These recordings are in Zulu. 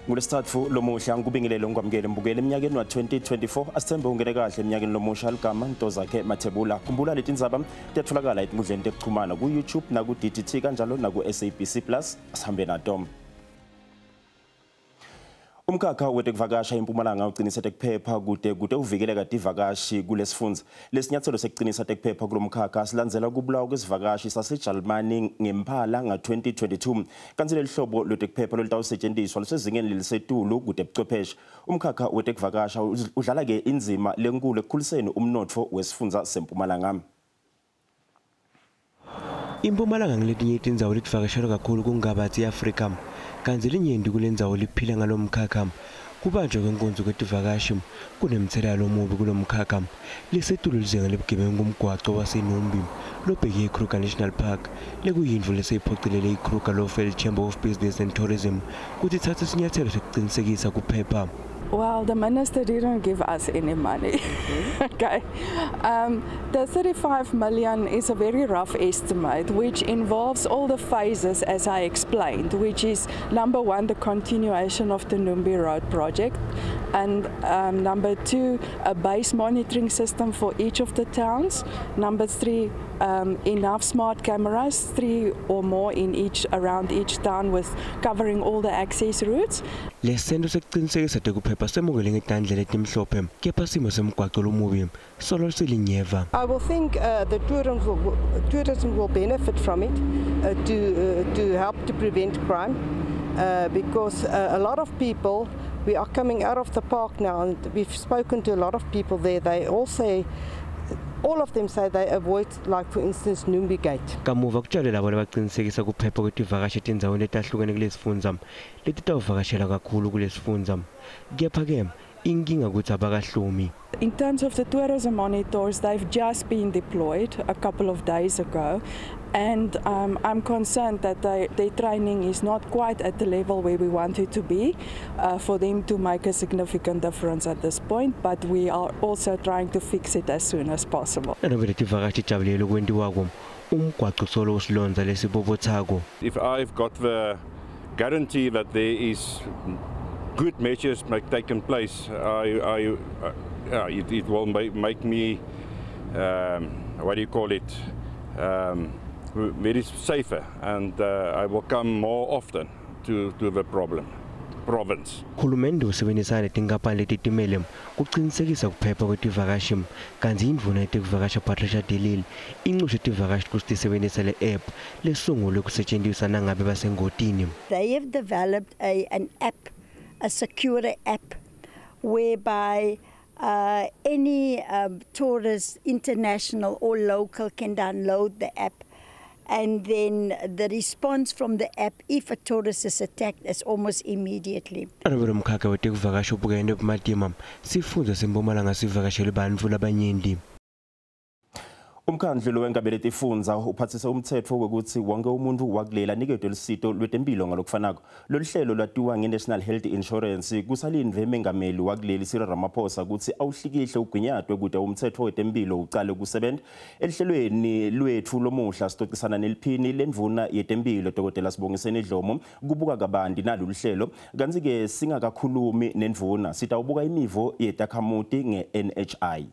Ngolesithathu lomusha ngubingelelo ngokwamukela mbukela eminyakeni wa2024 asithembe ungene kahle eminyakeni lomusha ligama into zakhe Mathebula. Khumbula leti Tindzaba tetholakala enkundleni tekuxhumana ku YouTube na ku DTT kanjalo na ku SABC Plus asihambe nato. Umkhakha wetekuvakasha eMpumalanga uqinisa tekuphepha kude uvikeleka tivakashi kulesifundza. Lesinyathelo sekuqinisa tekuphepha kulomkhakha silandzela kubulawa kwesivakashi saseJalimani ngemphala nga2022. Kanti lelihlobo lwetekuphepha lolitawusetshenziswa lusezingeni lelisetulu kude buchwepheshe. Umkhakha wetekuvakasha udlala ke inzima lenkulu ekukhuliseni umnotfo wesifundza seMpumalanga. Impumalanga ngiletinye tindzawo letivakashelwa kakhulu kungabathi eAfrika. Kanti linyenti kulendzawo liphila ngalomkhakha. Kubanjwa kwenkonzo kwetivakashi kunemthelela omubi kulomkhakha. Lisetulu lizenga lebugebengu kumgwaco waseNumbi lobheke eKruger National Park lekuyindlu leseyiphocelele iKruger Lowveld Chamber of Business and Tourism kuti ithathe isinyathelo sokuqinisekisa kuphepha. Well, the minister didn't give us any money. Okay. The 35 million is a very rough estimate, which involves all the phases as I explained, which is number one, the continuation of the Numbi Road project, and number two, a base monitoring system for each of the towns. Number three, enough smart cameras, 3 or more in around each town, with covering all the access routes. Lesendo sekuqinisekisa tekuphepha semukele ngetandla letimhlophe kepha simo semgwaco lomubi solo silinyeva. I will think the tourism will benefit from it to help to prevent crime because a lot of people, we are coming out of the park now and we've spoken to a lot of people there. They all say, all of them say they avoid, like for instance, Numbi Gate. Kamuva kutshalela bona baqinisekisa kuphepha kwetivakashi etindzaweni letahlukene kulesifundza letitawuvakashela kakhulu kulesifundza. Kepha ke inkinga ukuthi abakahlomi. In terms of the tourism monitors, they've just been deployed a couple of days ago, and I'm concerned that their training is not quite at the level where we want it to be for them to make a significant difference at this point, but we are also trying to fix it as soon as possible. If I've got the guarantee that there is good measures taken place, it will make me, what do you call it, very safer, and I will come more often to the province. Hulumende usebenzisana netinkampani letitimele kuqinisekisa kuphepha kwetivakashi kanti indvuna yetekuvakasha Patricia Delile inxushe tivakashi ukuthi tisebenzisa le-app lesungulwe kusetshenziswa nangabe basengotini. They have developed an app, a secure app, whereby any tourist, international or local, can download the app, and then the response from the app, if a tourist is attacked, is almost immediately. Umkhakha wetekuvakasha ubukene bumatima sifundza seMpumalanga sivakashele bantfu labanyenti. Umkhandlu wengabele tifundza uphathisa umthetho wokuthi wonke umuntu wakulela nikedwe lisito lwetempilo ngalokufanako. Lolu hlelo lwatiwa nge-National Health Insurance kusalindwe mengameli wakuleli Cyril Ramaphosa ukuthi awuhlikihle ugwinyatwe kude umthetho wetempilo uqale kusebenza. Elihlelweni lwethu lomuhla sixoxisana neliphini lendvuna yetempilo Dr. Sibongiseni Dlomo kubuka kabandi nalolu hlelo. Kanti ke singakakhulumi nendvuna sitawubuka imivo yetakhamuti nge-NHI.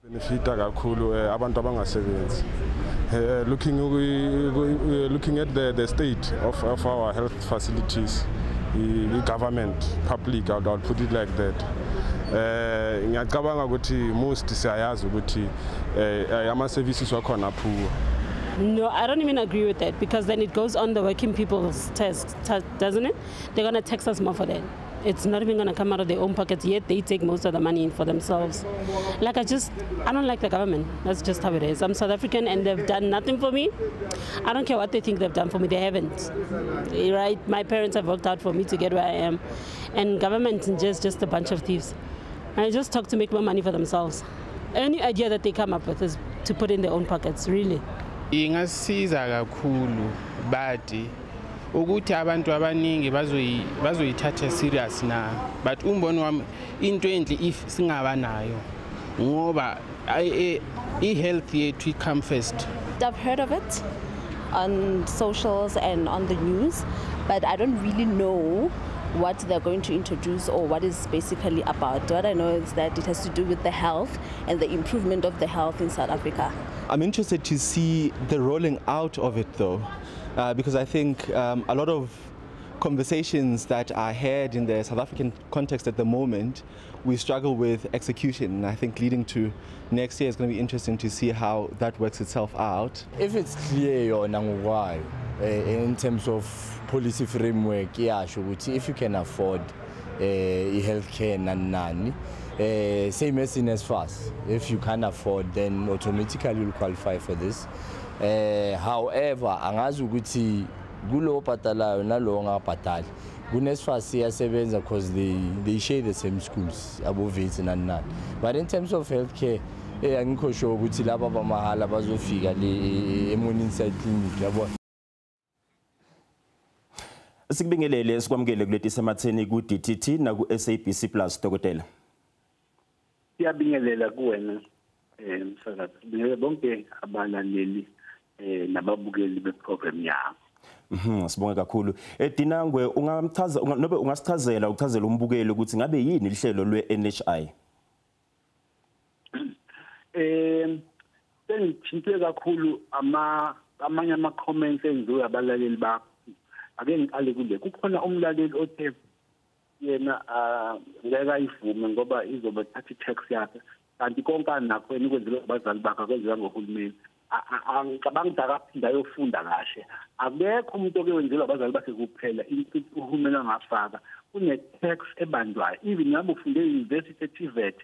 Benefita kakhulu abantu abangasebenzi. Looking at the state of our health facilities, the government, public, I'll put it like that. Ngiyacabanga ukuthi most siyayazi ukuthi ama services wakhona poor. No, I don't even agree with that, because then it goes on the working people's test, doesn't it? They're going to tax us more for that. It's not even going to come out of their own pockets, yet they take most of the money in for themselves. Like I don't like the government. That's just how it is. I'm South African and they've done nothing for me. I don't care what they think they've done for me. They haven't. Right? My parents have worked out for me to get where I am. And government is just a bunch of thieves. And I just talk to make more money for themselves. Any idea that they come up with is to put in their own pockets, really. Ingasiza kakhulu badi ukuthi abantu abaningi bazoyithatha serious na, but umbono wami into enhle if singabanayo ngoba i-health yethu come first. I've heard of it on socials and on the news, but I don't really know what they're going to introduce or what it's basically about. What I know is that it has to do with the health and the improvement of the health in South Africa. I'm interested to see the rolling out of it though, because I think a lot of conversations that are had in the South African context at the moment, we struggle with execution. And I think leading to next year is going to be interesting to see how that works itself out. If it's clear why, in terms of policy framework, yeah, if you can afford healthcare nani, same as in NSFAS. If you can't afford, then automatically you'll qualify for this. However, angazi ukuthi gulo patala nalo ngapatali. NSFAS iyasebenza because they share the same schools above it nani. But in terms of healthcare, angikho sure ukuthi laba bamahala bazofika le inside clinic yabo. Sikubingelele sikwamukele kuLetisematseni ku-DTT na ku-SABC Plus Dokotela. Siyabingelela kuwena msakazi. Sibingelela bonke abalaleli nababukeli beprogram yakho. Sibonge kakhulu. Dinangwe ungasichazela umbukeli ukuthi ngabe yini lihlelo lwe-NHI? Sengithinte kakhulu amanye ama-comments enziwe abalaleli bakho. Ake ngiqale kule. Kukhona umlaleli othe yena ngeke ayivume ngoba izoba thatha i-tax yakhe kanti konke anakho yena ukwenzelwa abazali bakhe akwenziwa ngohulumeni. Angicabangi akaphinda ayofunda kahle. Akekho umuntu okewenzelwa abazali bakhe kuphela uhulumeni angafaka. Kune-tax ebanjwayo. Even ngabe ufunde e-university e-TVET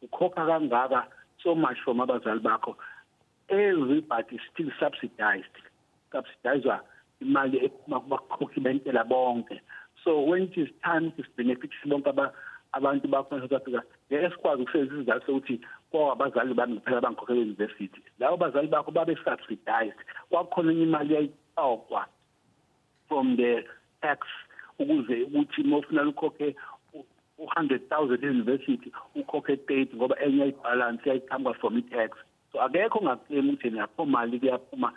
ukhokha kangaka so much from abazali bakho. Everybody is still subsidized. Subsidizwa imali ephuma kubakhokhi bentela bonke. So when it is time to benefit bonke abantu bakho South Africa, ngeke sikwazi ukusebenzisa izizathu sokuthi abazali bami kuphela bangikhokhela e-university. Labo bazali bakho babe subsidized. Kwakhona imali yayixoxwa from the tax ukuze ukuthi mofuna ukhokhe 100,000 e-university ukhokhe 30 ngoba enye ibalance yayiqhamuka from i-tax. So akekho ongaclaim ukuthi lapho mali kuyaphuma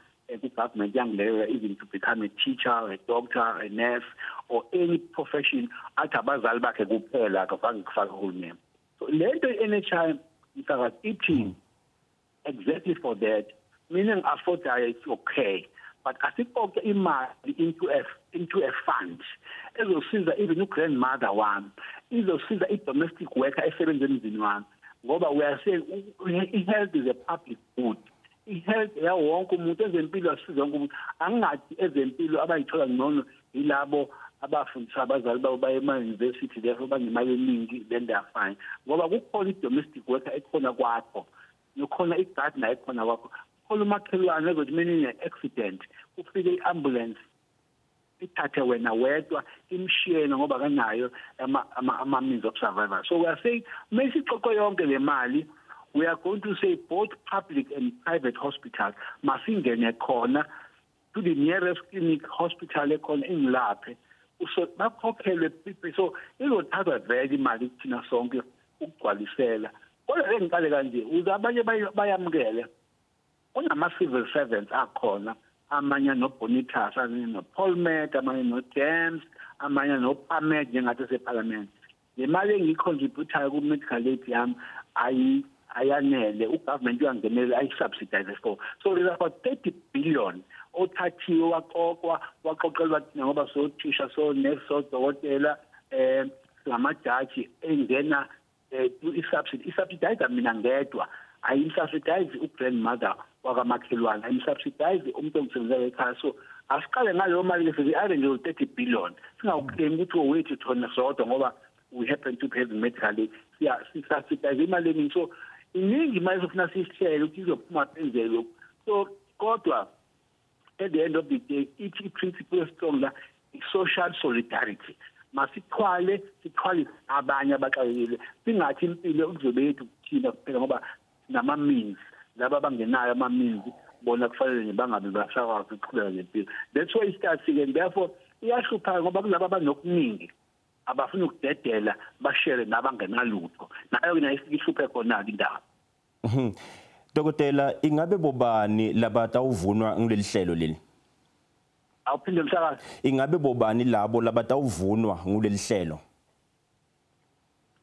government young level, even to become a teacher, a doctor, a nurse, or any profession at abazali bakhe kuphela akafanga kufaka uhulumeni. So lento i-NHI msakazi ithi exactly for that, meaning afford it's okay, but asikoke imali into a fund ezosiza even grandmother wami, izosiza i-domestic worker esebenza emzini wami, ngoba we are saying health is a public good. I-health yawonke umuntu ezempilo asiza wonke umuntu. Angingathi ezempilo abayithola ngcono yilabo abafundisa abazali babo baye ema-university leyo banemali eningi then they are fine. Ngoba kukhona i-domestic worker ekhona kwakho, nokhona i-gardener ekhona kwakho, kukhona umakhelwane ezothi mina ine-accident kufike i-ambulance ithathe wena wedwa imshiyena ngoba kanayo ama-means of survival. So we are saying mesixoxe yonke le mali, we are going to say both public and private hospitals masingene khona to the nearest clinic hospital ekhona ingilaphe so bakhokhelwe people. So izothatha vele imali kuthina sonke ukugcwalisela. Kodwa engiqale kanje uzabanye bayamukele kunama-civil servants akhona, amanye no-Bonitas, amanye no-Polmet, amanye no-James, amanye no-Pamet njengathi seParliament. Le mali engiyicontributayo ku-medical aid yami ayanele, ugovernment uyangenela ayi-subsidize for. So there's about 30 billion othathiwe waqoqelwa thina ngoba sothisha so-nurse sodokotela ngamajaji engena i-subsidize mina ngedwa, ayi-subsidize u-grandmother wakamakhelwane, ayi-subsidize umuntu ongisebenzela ekhaya. So asiqale ngaleyo mali le abe nje 30 billion singawuclaim ukuthi owethu thona sodwa ngoba we happen to pay the medical aid. Sisubsidize imali eningi. So iningi imali sofuna siyishele ukuthi izophuma phezulu. So kodwa at the end of the day, each principle strong la social solidarity. Masithwale abanye abaxakekile, singathi impilo kuzobe yethu kuthina kuphela ngoba nama-means laba abangenayo ama-means bona kufanele nje bangabe basakwazi ukuqhubeka ngempilo. That's why isitathi and therefore iyahlupha ngoba kulaba abanokuningi abafuna ukudedela bashere nabangenalutho, nayo ihluphe khona-ke indaba. Dokotela, ingabe bobani labatawuvunwa ngileli hlelo leli? awuphinde msakazi. Ingabe bobani labo labatawuvunwa nguleli hlelo?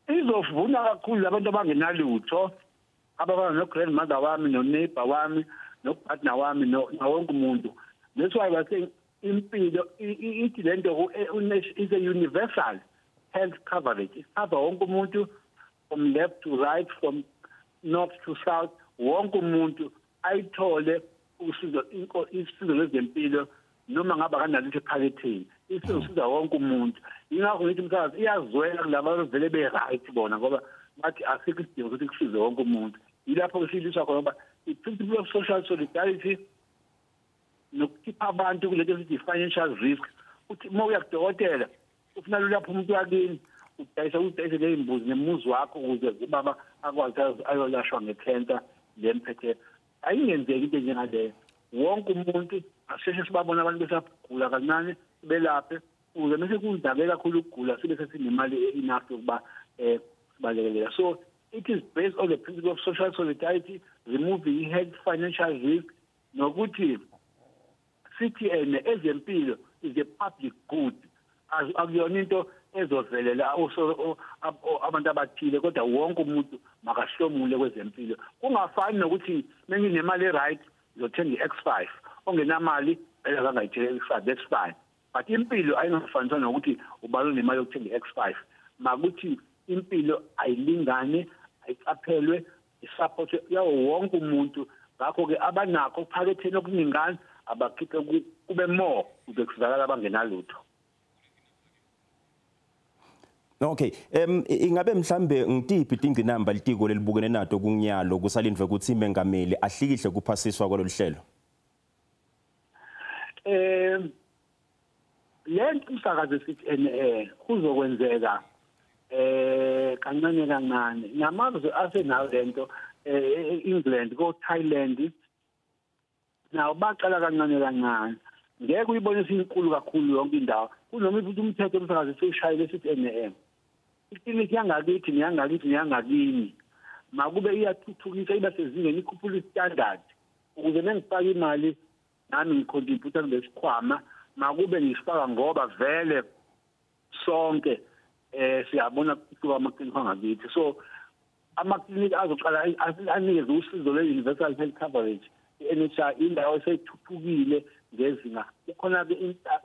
Izovuna kakhulu abantu abangenalutho, abafana no-grandmother wami, no-neighbor wami, no-partner wami, nawonke umuntu. That's why we're saying impilo ithi lento is a universal health coverage. It covers wonke umuntu from left to right, from north to south. Wonke umuntu ayithole usizo lwezempilo noma ngaba kanalutho ephaketheni. Isiza wonke umuntu. Ingakho ngithi msakazi iyazwela kulabo vele be-right bona ngoba bathi asikho isidingo ukuthi kusize wonke umuntu. Yilapho kusiliswa khona ngoba i-principle of social solidarity nokukhipha abantu kulento esithi financial risk. Uthi uma uya kudokotela ufuna lapho umuntu wakini udayise ley'mbuzi nemuzi wakho ukuze ubaba akwazi ayolashwa nge-cancer lemphethe. Ayingenzeki into njengaleyo. Wonke umuntu asisheshe sibabona abantu besagula kancane belaphe ukuze mase kundake kakhulu ukugula sibe sesinemali enough yokuba sibalekelela. So it is based on the principle of social solidarity, removing health financial risk, nokuthi sithi ezempilo is a public good. Akuyona into ezovelela abantu abathile kodwa wonke umuntu makahlomule kwezempilo. Kungafani nokuthi menginemali right ngizothenga i-X5 ongenamali akangayitheli i-X5, that's fine. But impilo ayingafaniswa nokuthi ubalo nemali yokuthenga i-X5. Makuthi impilo ayilingane, ayicaphelwe, isupport yawo wonke umuntu. Ngakho ke abanakho phaketheni okuningana abakhiphe kube more ukuze kusizakala abangenalutho. Okay, ingabe mhlambe ngitiphi ingcinamba litiko lelibukene nato kunyalo kusalindwe ukuthi imengameli ahlikihle kuphasiswa kwalo hlelo? Lento umsakazi sithi kuzokwenzeka kancane namazwe asenayo lento England go Thailand nawo baqala kancane ngeke uyibone isinkulu kakhulu yonke indawo kunoma futhi umthetho umsakazi seshayile sithi ikliniki yangakithi niyangakini makube iyathuthukisa iba sezingeni ikhuphula istandard ukuze mengifaka imali nami ngicontribute ngesikhwama makube ngisifaka ngoba vele sonke siyabona kusuka amaklinikhi angakithi. So amaklinikhi azoqala anikeze usizo lwe-universal health coverage. I-NHI indawo eseyithuthukile ngezinga. Kukhona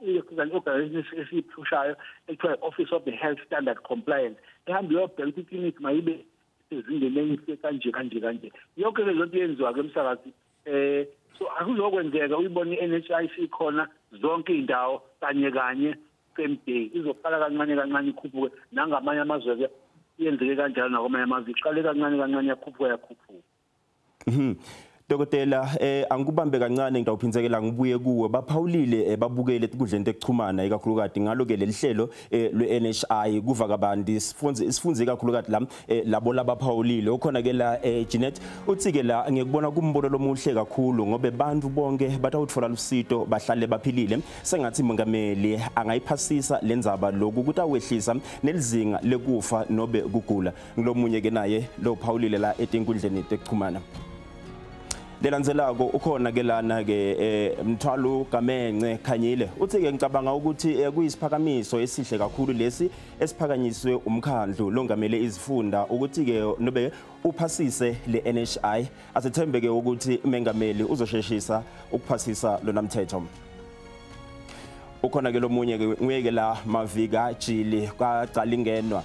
i-organization esiyiphushayo ekuthiwa i-Office of the Health Standard Compliance ehamba iyobheka ukuthi iklinikhi mayibe ezingeni elihle kanje. Yonke lezo nto yenziwa-ke emsakazi. So akuzokwenzeka uyibone i-NHI sikhona zonke iy'ndawo kanye same day. Izoqala kancane ikhuphuke nangamanye amazwe-ke yenzeke kanjalo nakwamanye amazwe iqale kancane yakhuphuka. Dokotela angikubambe kancane ngidawuphinzekela ngibuye kuwe baphawulile babukele enkundleni ekuchumana ikakhulukati ngalo ke lelihlelo lwe-NHI kuva kabandi sifunze ikakhulukati labo labaphawulile ukhona ke la Janet uthi ke la ngiyakubona kumbono lomuhle kakhulu ngobe bantu bonke batawuthola lusito bahlale baphilile sengathi mongameli angayiphasisa lendzaba lokhu ukuthi awehlisa nelizinga lekufa nobe kugula ngilomunye ke naye lo phawulile la enkundleni ekuchumana. Lelandzelako ukhona ke lana ke Mthwalo Kamence Khanyile uthi ke ngicabanga ukuthi kuyisiphakamiso esihle kakhulu lesi esiphakanyiswe umkhandlu longamele izifunda ukuthi ke nobe uphasise le-NHI asethembeke ukuthi umengameli uzosheshisa ukuphasisa lona mthetho. Ukhona ke lomunye ke nguyeke la Mavika Jili kwaqala ingenwa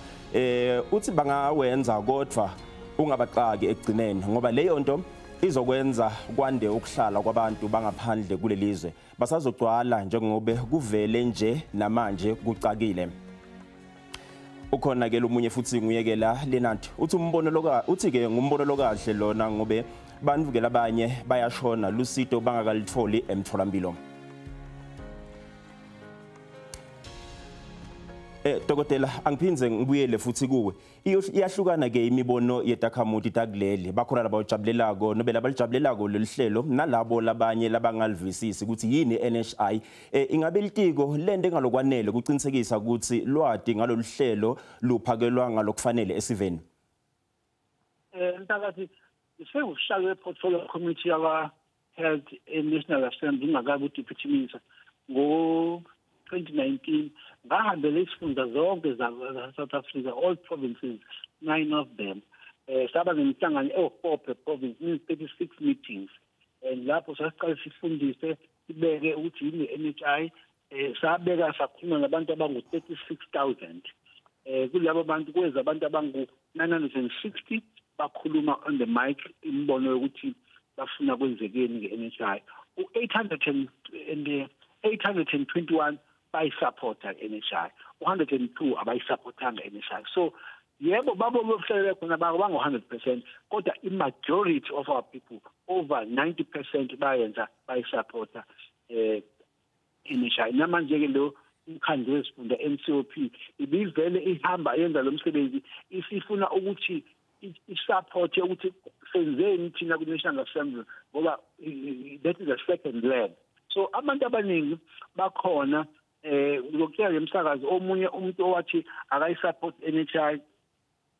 uthi bangawenza kodwa ungabaqaki ekugcineni ngoba leyo nto izokwenza kwande ukuhlala kwabantu bangaphandle kulelizwe basazogcwala njengobe kuvele nje namanje kucakile. Ukhona ke lomunye futhi nguyekela Leonard uthi uthi ke ngumbono lokahle lona ngobe bantu ke labanye bayashona lusito bangakalitholi emtholampilo. Dokotela angiphinze ngibuyele futhi kuwe iyahlukana ke imibono yetakhamuti takuleli bakhona labajabulelako nobe labalijabulelako lelihlelo nalabo labanye labangalivisisi ukuthi yini NHI ingabe litiko lende ngalokwanele kuqinisekisa ukuthi lwadi ngaloluhlelo luphakelwa ngalokufanele esiveni. Mtakathi sekushaka portfolio committee yaba health national assembly ingakabe deputy minister ngo-2019 ngahambela isifunda zonke za-South Africa, all provinces, 9 of them. Saba nemihlangano e-4 per province, means 36 meetings. And lapho sasiqale sifundise sibeke ukuthi yini i-NHI, sabeka sakhuluma nabantu abangu-36,000. Kulabo bantu kweza abantu abangu-960 bakhuluma on the mic imbono yokuthi bafuna kwenzekeni nge-NHI. U-821 bayisupporta NHI, 102 abayisupportanga NHI. So yebo babo bokuhlelela khona bangu-100%, kodwa i-majority of our people, over 90% bayenza bayisupporta NHI. Namanje-ke lo umkhandlu wesifunda NCOP ibivele ihamba yenza lo msebenzi, isifuna ukuthi i-support ukuthi senzeni thina ku-National Assembly, ngoba that is a second leg. So abantu abaningi bakhona lokuyela ngemsakazi, omunye umuntu owathi akayisupport NHI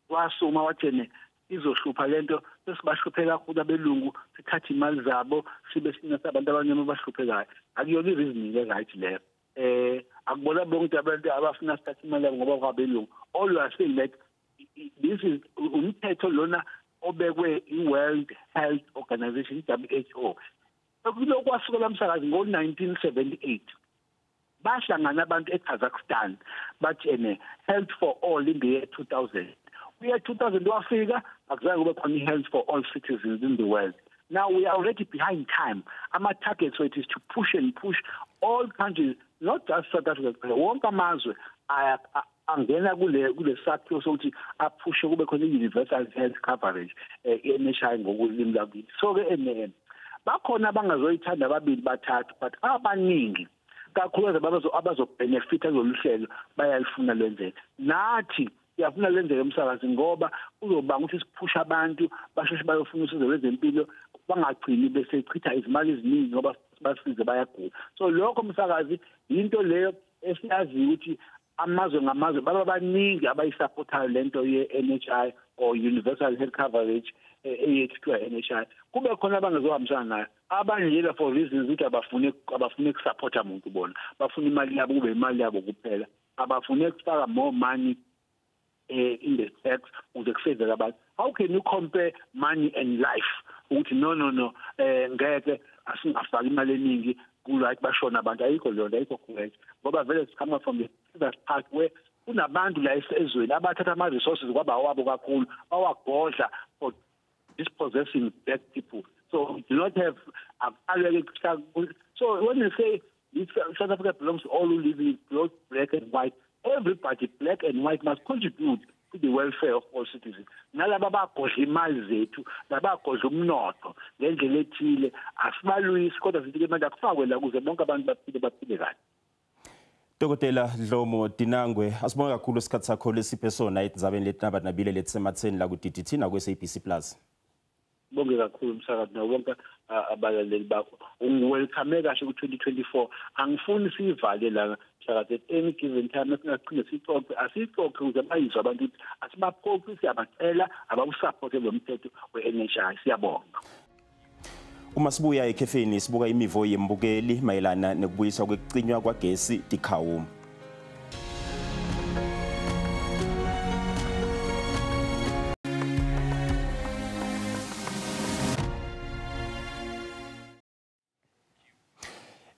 wasuma wathene izohlupha lento, sesibashuphe kakhulu abelungu, sithatha imali zabo sibe sinasa abantu abanyama abahluphekayo. Akuyona i-reasoning e-right leyo. Akubona bonke abantu abafuna sithatha imali yabo ngoba kwabelungu. All you are saying that this is umthetho lona obekwe i-World Health Organization, WHO. Kulokhu kwasukela msakazi ngo-1978 bahlangana abantu eKazakhstan bathi health for all in the year 2000. Year 2000 wafika akuzange kube khona i-health for all citizens in the world. Now we are already behind time. Our target so it is to push and push all countries, not just South Africa, wonke amazwe angena kule sakhiwo sokuthi aphushe kube khona i-universal health coverage NHI ngokulimi lwakithi. So-ke bakhona abangazoyithanda ababili bathathu, but abaningi kakhulukazi abazobhenefitha kulolu bayalifuna lwenzeka. Nathi siyafuna lwenzeka emsakazi ngoba uzobanga ukuthi siphusha abantu basheshe bayofuna usizo lwezempilo, bangagcini bese chitha izimali eziningi ngoba basize bayagula. So lokho msakazi into leyo esiyazi ukuthi amazwe ngamazwe baba baningi abayisupportayo lento ye-NHI or universal health coverage eyethiwa NHI. Kube khona abangazohambisana nayo, abanje for reasons ukuthi abafune ukusupporta umuntu bona, bafuna imali yabo kube imali yabo kuphela, abafune ukufaka more money in the tax ukuze kuseveke abantu. How can you compare money and life? Ukuthi no ngeke asingafaki imali eningi ku-right bashona abantu, ayikho lona, ayikho correct, ngoba vele sikhama from the part where kunabantu la ezweni abathatha ama-resources kwabawabo kakhulu bawagodla for dispossessing black people. So we do not have so when you say South Africa belongs to all who live in both black and white, everybody, black and white, must contribute to the welfare of all citizens. Nalaba bagodla imali zethu, nabagodla umnotho ngendlela ethile, asibalwisi kodwa sithi ke manje akufakwe la ukuze bonke abantu baphile kahle. Dokotela Dlomo Dinangwe, asibonge kakhulu isikhathi sakho lesiphe sona etindzabeni letinaba nabile Letisematseni la ku-DDT na ku-SABC Plus. Bonge kakhulu msakazi nawo wonke abalaleli bakho. Welcome kahle ku-2024. Angifuni sivale la msakazi at any given time esingaqhine asixoxe ukuze bayizwe abantu ukuthi asibaphoqi siyabacela abakusupporte lo mthetho we-NHI. Siyabonga. Uma sibuya ekhefeni sibuka imivo yembukeli mayelana nekubuyiswa kwekucinywa kwagesi tikhawu.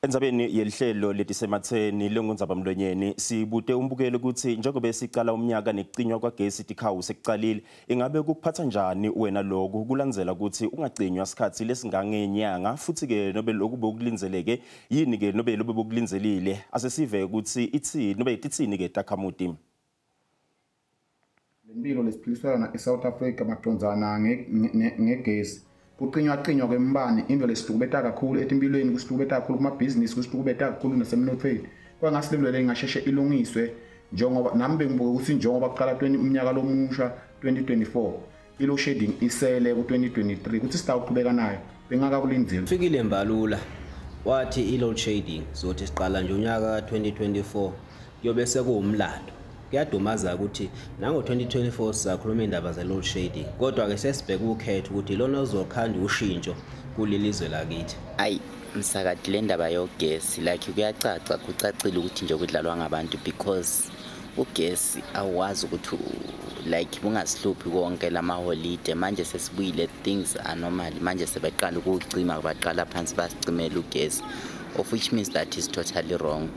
Endzabeni yelihlelo Letisematseni lengundzabamlonyeni sibute umbukelo ukuthi njengoba sicala umnyaka nekucinywa kwagesi tikhawu sekucalile, ingabe kuphatha njani wena lokho kulandzela ukuthi ungacinywa isikhathi lesingangenyanga futhi ke nobe lokhu bokulinzeleke yini ke nobe lobe bokulinzelile asesive ukuthi ithini nobe titsini ke takhamuti. Lempilo lesiphilisana eSouth Africa macondzana ngegesi kucinywa kwembane imvelo sihlukubeta kakhulu etimpilweni, kusihlukubeta kakhulu kumabhizinisi, kusihlukubeta kakhulu nasemnothweni. Kwangasilebele ngasheshe ilungiswe njengoba nami bengibuka ukuthi njengoba kuqala umnyaka lomusha 2024 ilo shading isele ku2023 ukuthi sitawuqhubeka nayo bengakakulindzeli. Fikile Mbalula wathi i-load shading zothi siqala nje unyaka ka2024 yobe sekuwumlando. Kuyadumaza ukuthi nango-2024 sizakhuluma indaba ze-load shading, kodwa ke sesibheka ukhetho ukuthi lona uzokhanda ushintsho kuleli zwe lakithi. Hayi, msakati le ndaba yogesi like kuyacaca kucacile ukuthi nje kudlalwa ngabantu because ugesi awazi ukuthi like bungasiluphi konke lamaholide manje sesibuyile things are normal manje sebeqala ukucima baqala phansi basicimela ugesi of which means that is totally wrong.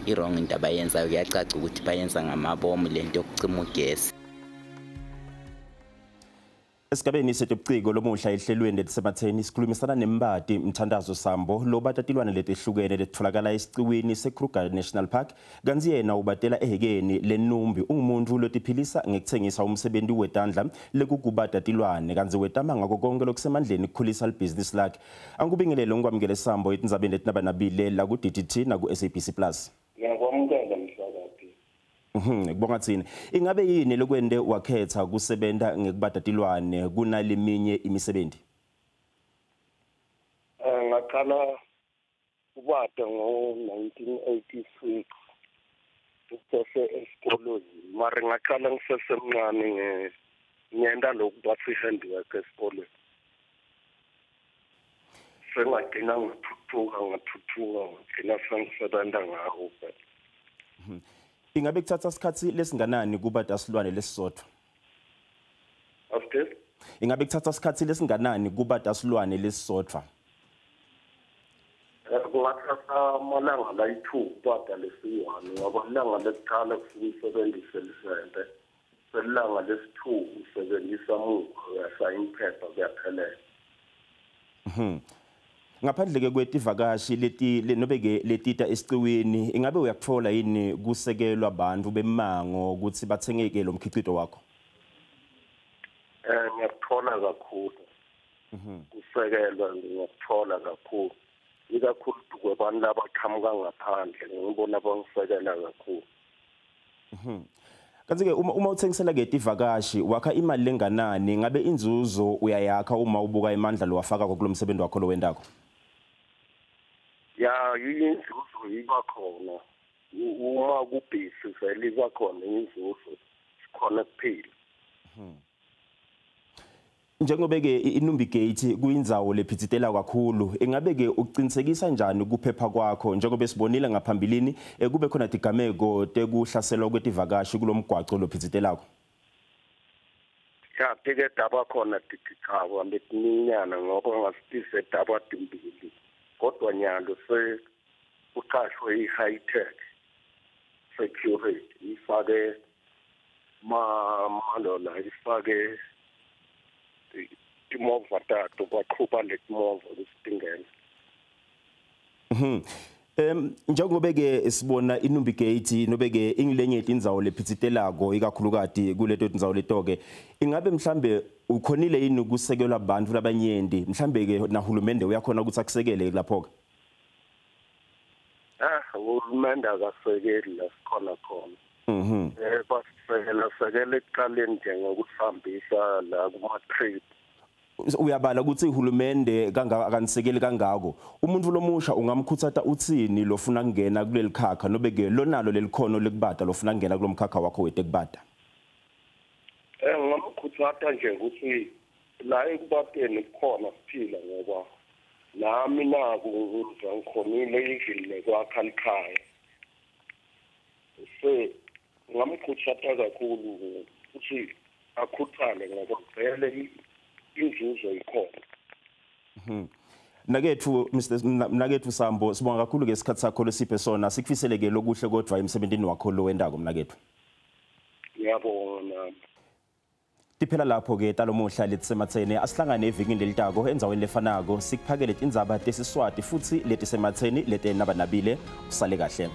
I-wrong into abayenzayo kuyacaca ukuthi bayenza ngamabomu lento yokucima ugesi. Esigabeni sethubuciko lomuhla ehlelweni Letisematseni sikhulumisana nembadi Mthandazo Sambo lo batatilwane letehlukene letitfolakala esiciwini seKruger National Park kanti yena ubatela ehekeni lenumbi ungumuntu lotiphilisa ngekuthengisa umsebenzi wetandla lekugubatatilwane kanti wetama ngako konke lokusemandleni ukukhulisa ibusiness lakhe. Angikubingelele ngokwamukela Sambo etindzabeni letinaba nabile la ku DTT na ku SABC Plus. Ngiyabonga mhlakaphi. Kubonga thina. Ingabe yini lokwende wakhetha kusebenta ngekubatatilwane kunaleminye imisebenzi? Ngaqala ubata ngo-1986 ngise esikolweni mara ngaqala ngisesemncane ngiyenda lokhu basi-handwork esikolweni. Sengagcina ngithuthuka ngagcina sengisebenza ngawo phela. Ingabe kuthatha isikhathi lesinganani kubatasilwane lesisodwa? After? Ingabe kuthatha isikhathi lesinganani kubatasilwane lesisodwa? Kungathatha amalanga la-2 kubata lesi-1 ngoba ilanga lekuqala kusuke usebenzise lisente, selilanga lesi-2 usebenzisa mukho uyasayina iphepha kuyaphelela. Ngaphandle ke kwetivakashi nobeke letita esiciwini ingabe uyakuthola yini kusekelwa abantu bemango ukuthi bathengeke lo mkhicito wakho? Ngiyakuthola kakhulu. Kusekelwa ngiyakuthola kakhulu. Ikakhulu kwabantu labaqhamuka ngaphandle ngibona bangisekela kakhulu. Kanti ke uma uthengisela ngetivakashi wakha imali lenganani ngabe inzuzo uyayakha uma ubuka imandla lo wafaka kulo msebenzi wakho lo wendako? Ya inzuzo iba khona uma kubhisi vele iba khona inzuzo sikhona kuphila. Njengoba ke iNumbi Gate kuyindzawo lephithitela kakhulu ingabe ke uqinisekisa njani ukuphepha kwakho njengoba sibonile ngaphambilini kube khona tigameko tekuhlaselwa kwetivakashi kulomgwaco lophithitelako? Ya tike daba khona tikicaba letininyana ngoba ngasitise daba timbili. Kodwa nyalo uqashwe i-high tech security ifake malola ifake timova tato baqhuba letimova lesidingene. Njengoba ke sibona iNumbi Gate nobe ke ingilenye indzawo lephithitelako ikakhulukati kuleto tindzawo letoke ingabe mhlambe ukhonile yini ukusekelwa abantu labanyenti mhlambe ke nahulumende uyakhona ukuthi akusekele lapho ke? Uhulumende akasekeli la sikhona khona. Basisekela ekuqaleni njengokusihambisa la kuma-trip. Uyabala ukuthi uhulumende akanisekeli kangako umuntu lomusha ungamkhuthata uthini lofuna kungena kuleli khakha nobe ke lonalo lelikhono lekubata lofuna kungena kulomkhakha wakho wetekubata? Ngamkhuthata nje ukuthi la ekubateni kukhona siphila ngoba nami naku ngikhonile ivile kwakha likhaya. Ngamkhuthata kakhulu ukuthi akhuthale ngoba vele inzuzo ikhona. Mnakethu Sambo sibonga kakhulu ke isikhathi sakho lesiphe sona sikufiseleke lokuhle kodwa emsebenzini wakho lo wendako mnakethu. Ngiyabonga. Tiphela lapho ke talomuhla Letisematseni asihlangane evikini lelitako endzaweni lefanako sikuphakele tindzaba tesiswati futhi Letisematseni letenaba nabile usale kahle.